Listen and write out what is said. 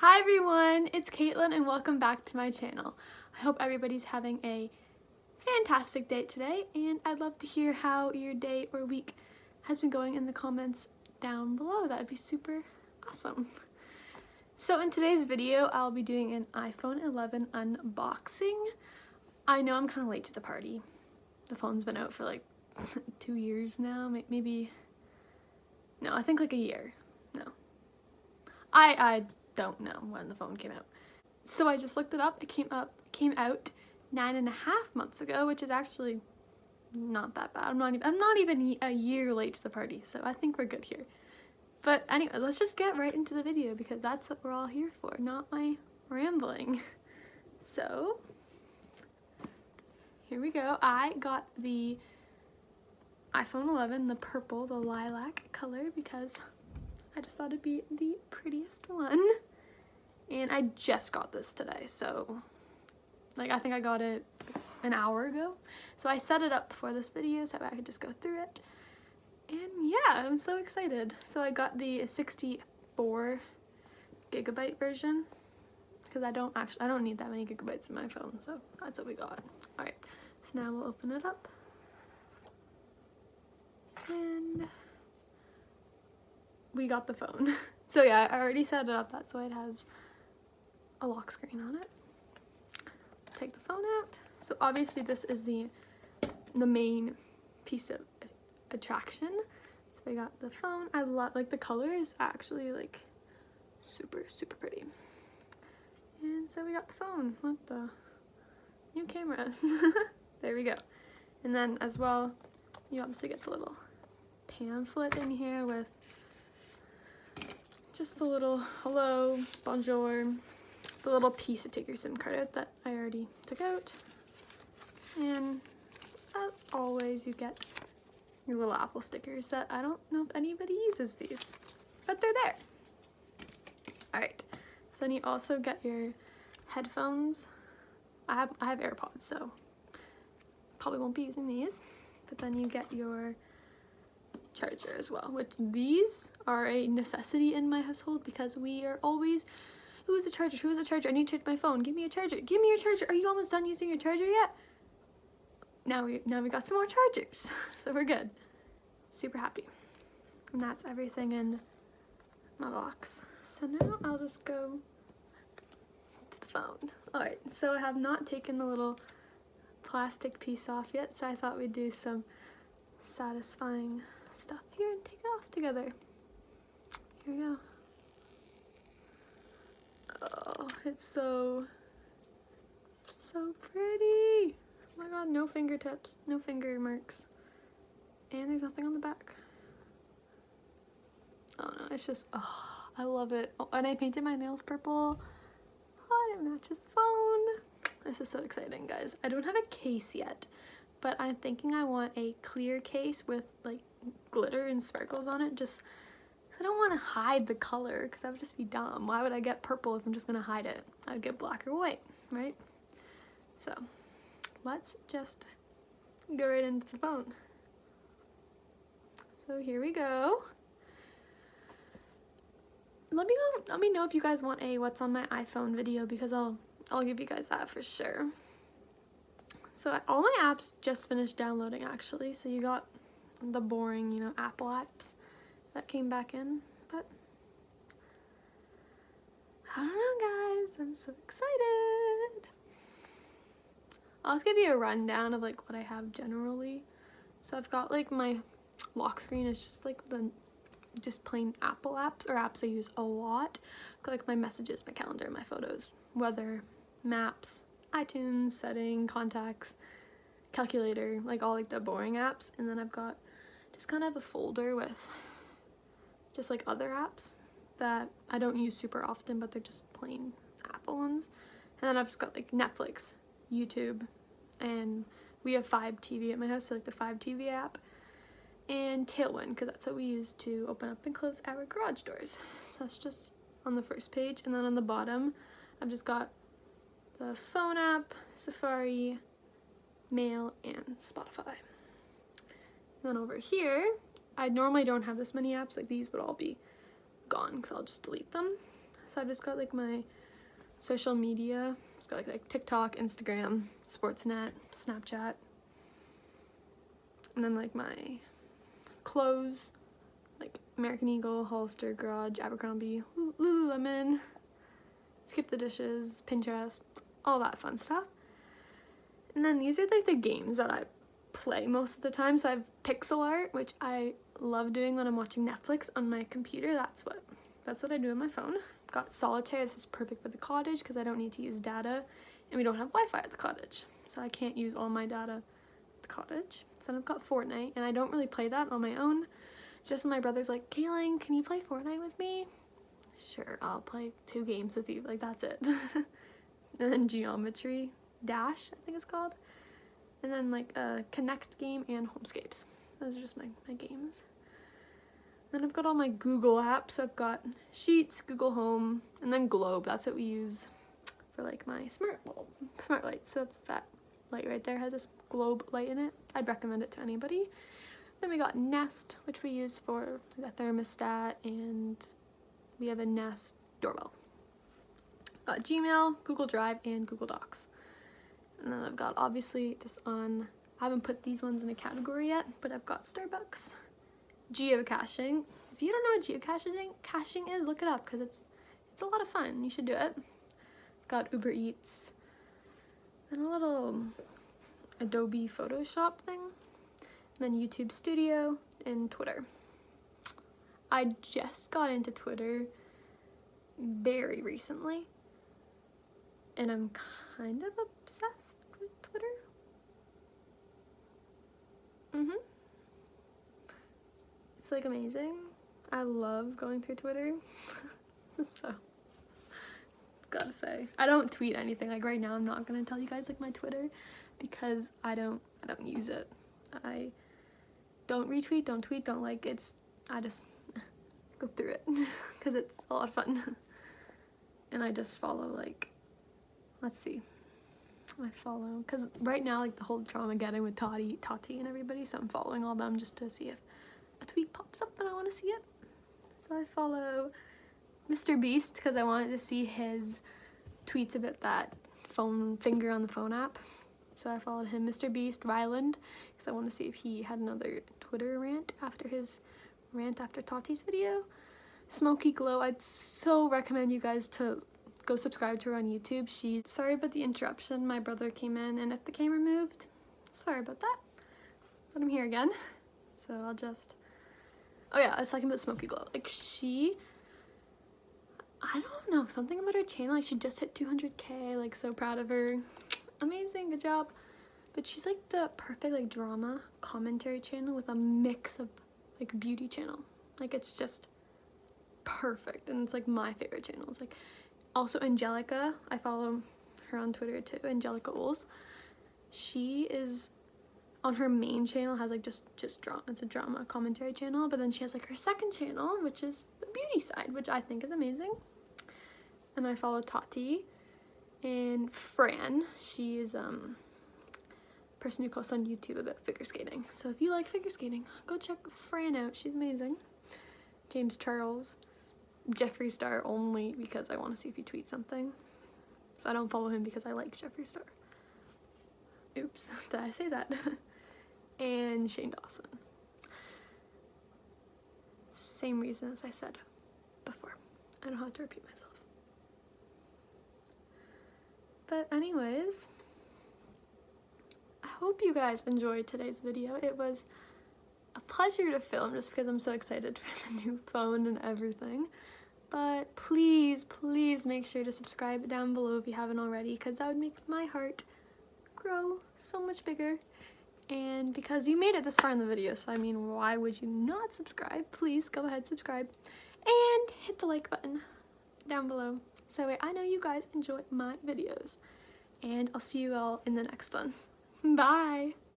Hi everyone, it's Caitlin and welcome back to my channel. I hope everybody's having a fantastic day today, and I'd love to hear how your day or week has been going in the comments down below. That would be super awesome. So in today's video, I'll be doing an iPhone 11 unboxing. I know I'm kind of late to the party. The phone's been out for like 2 years now, maybe, no, I think like a year. No. I don't know when the phone came out. So I just looked it up. It came out 9.5 months ago, which is actually not that bad. I'm not even a year late to the party, so I think we're good here. But anyway, let's just get right into the video because that's what we're all here for, not my rambling. So here we go. I got the iPhone 11, the purple, the lilac color, because I just thought it'd be the prettiest one. And I just got this today, so like I think I got it an hour ago. So I set it up before this video so I could just go through it. And yeah, I'm so excited. So I got the 64 gigabyte version because I don't need that many gigabytes in my phone, so that's what we got. All right, so now we'll open it up. And we got the phone. So yeah, I already set it up, that's why it has a lock screen on it. Take the phone out. So obviously this is the main piece of attraction. So I got the phone. I love, like, the color is actually like super pretty. And so we got the phone with the new camera. There we go. And then as well, you obviously get the little pamphlet in here with just the little hello, bonjour, the little piece to take your SIM card out that I already took out. And as always, you get your little Apple stickers that I don't know if anybody uses these, but they're there. All right, so then you also get your headphones. I have AirPods, so probably won't be using these, but then you get your charger as well, which these are a necessity in my household because we are always, who is a charger? Who is a charger? I need to charge my phone. Give me a charger. Give me your charger. Are you almost done using your charger yet? Now we got some more chargers. So we're good. Super happy. And that's everything in my box. So now I'll just go to the phone. Alright, so I have not taken the little plastic piece off yet, so I thought we'd do some satisfying stuff here and take it off together. Here we go. Oh, it's so pretty. Oh my god, no fingertips, no finger marks. And there's nothing on the back. Oh no, it's just, oh, I love it. Oh, and I painted my nails purple. Oh, and it matches the phone. This is so exciting, guys. I don't have a case yet, but I'm thinking I want a clear case with like glitter and sparkles on it, just I don't want to hide the color because that would just be dumb. Why would I get purple if I'm just gonna hide it? I'd get black or white, right? So let's just go right into the phone. So here we go. Let me know if you guys want a what's on my iPhone video because I'll give you guys that for sure. So all my apps just finished downloading actually, so you got the boring, you know, Apple apps that came back in, but I don't know, guys, I'm so excited. I'll just give you a rundown of like what I have generally. So I've got like my lock screen is just like the just plain Apple apps or apps I use a lot, like my messages, my calendar, my photos, weather, maps, iTunes, setting, contacts, calculator, like all like the boring apps. And then I've got just kind of a folder with just like other apps that I don't use super often, but they're just plain Apple ones. And then I've just got like Netflix, YouTube, and we have Fibe TV at my house, so like the Fibe TV app, and Tailwind, because that's what we use to open up and close our garage doors. So that's just on the first page. And then on the bottom, I've just got the phone app, Safari, Mail, and Spotify. And then over here, I normally don't have this many apps, like these would all be gone because I'll just delete them. So I've just got like my social media. It's got like TikTok, Instagram, Sportsnet, Snapchat, and then like my clothes, like American Eagle, Hollister, Garage, Abercrombie, Lululemon, Skip the Dishes, Pinterest, all that fun stuff. And then these are like the games that I play most of the time. So I have pixel art, which I love doing when I'm watching Netflix on my computer. That's what I do on my phone. I've got Solitaire. This is perfect for the cottage because I don't need to use data, and we don't have Wi-Fi at the cottage, so I can't use all my data at the cottage. So then I've got Fortnite, and I don't really play that on my own. Just my brother's like, Kaylin, can you play Fortnite with me? Sure, I'll play 2 games with you. Like, that's it. And then Geometry Dash, I think it's called. And then like a Connect game and Homescapes. Those are just my games. Then I've got all my Google apps. So I've got Sheets, Google Home, and then Globe. That's what we use for like my smart light. So that's that light right there. Has this globe light in it. I'd recommend it to anybody. Then we got Nest, which we use for the thermostat, and we have a Nest doorbell. Got Gmail, Google Drive, and Google Docs. And then I've got, obviously, just on, I haven't put these ones in a category yet, but I've got Starbucks. Geocaching. If you don't know what geocaching is, look it up, because it's a lot of fun. You should do it. Got Uber Eats. And a little Adobe Photoshop thing. And then YouTube Studio and Twitter. I just got into Twitter very recently, and I'm kind of obsessed with Twitter. It's like amazing. I love going through Twitter. So, gotta say, I don't tweet anything. Like right now, I'm not gonna tell you guys like my Twitter because I don't use it. I don't retweet, don't tweet, don't like. I just go through it because it's a lot of fun. And I just follow, like, let's see, I follow, because right now, like, the whole drama getting with Tati and everybody, so I'm following all them just to see if a tweet pops up and I want to see it. So I follow Mr. Beast because I wanted to see his tweets about that finger on the phone app. So I followed him, Mr. Beast, Ryland, because I want to see if he had another Twitter rant after his rant after Tati's video. Smoky Glow, I'd so recommend you guys to go subscribe to her on YouTube. Sorry about the interruption, my brother came in and if the camera moved, sorry about that, but I'm here again. So I'll just, oh yeah, I was talking about Smoky Glow. Like I don't know, something about her channel, like she just hit 200K, like so proud of her. Amazing, good job. But she's like the perfect like drama commentary channel with a mix of like beauty channel. Like it's just perfect, and it's like my favorite channels. Like also Angelica, I follow her on Twitter too, Angelica Oles. She is on her main channel, has like just drama. It's a drama commentary channel, but then she has like her second channel, which is the beauty side, which I think is amazing. And I follow Tati and Fran. She is person who posts on YouTube about figure skating. So if you like figure skating, go check Fran out. She's amazing. James Charles, Jeffree Star only because I want to see if he tweets something. So I don't follow him because I like Jeffree Star. Oops, did I say that? And Shane Dawson. Same reason as I said before. I don't have to repeat myself. But anyways, I hope you guys enjoyed today's video. It was a pleasure to film just because I'm so excited for the new phone and everything. But please make sure to subscribe down below if you haven't already, because that would make my heart grow so much bigger. And because you made it this far in the video, so I mean, why would you not subscribe? Please go ahead, subscribe, and hit the like button down below. So that way I know you guys enjoy my videos. And I'll see you all in the next one. Bye!